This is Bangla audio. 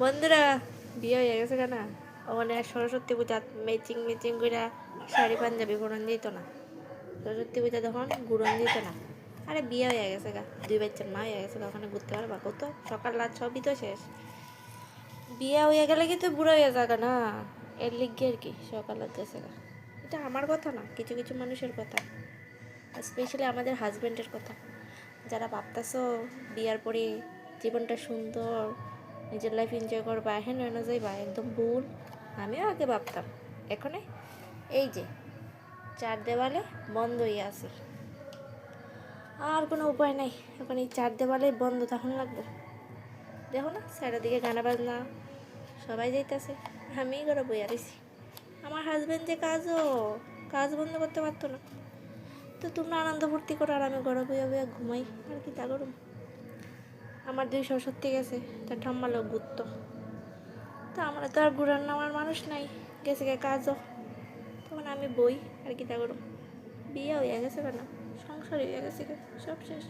বন্ধুরা, বিয়ে হয়ে গেছে কেনা ওখানে সরস্বতী পূজা ম্যাচিং ম্যাচিং করে শাড়ি পাঞ্জাবি ঘুরন দিত না। সরস্বতী পূজা তখন ঘুরন দিত না। আরে বিয়ে হয়ে গেছে গা, 2 বাচ্চার মা হয়ে গেছে গা, ওখানে ঘুরতে পারবা কত সকাল রাত সবই তো শেষ। বিয়ে হয়ে গেলে কি তো বুড়ো হয়ে যাবে না, এর লিগে আর কি সকাল রাত গেছে গা। এটা আমার কথা না, কিছু কিছু মানুষের কথা, স্পেশালি আমাদের হাজব্যান্ডের কথা, যারা ভাবতেছো বিয়ার পরে জীবনটা সুন্দর, নিজের লাইফ এনজয় করবা, হ্যাঁ না যাইবা, একদম ভুল। আমিও আগে ভাবতাম, এখন এই যে 4 দেওয়ালে বন্ধ হয়ে আছি, আর কোনো উপায় নাই, এখন এই 4 দেওয়ালে বন্ধ তখন লাগবো। দেখো না চারিদিকে গানা বাজনা, সবাই যাইতেছে, আমি ঘরে বইয়া রয়েছি। আমার হাজব্যান্ড যে কাজ বন্ধ করতে পারতো না। তো তোমরা আনন্দ ফুর্তি করো আর আমি ঘরে বইয়া বইয়া ঘুমাই, আর কি তা করুম। আমার 2 সরস্বতী গেছে, তার ঠাম্মা লোক ঘুরতো, তা আমরা তো আর ঘুরার নেওয়ার মানুষ নাই, গেছে গে কাজও, তখন আমি বই আর কি তা করুম। বিয়ে হয়ে গেছে কেন, সংসার হয়ে গেছে, সব শেষ।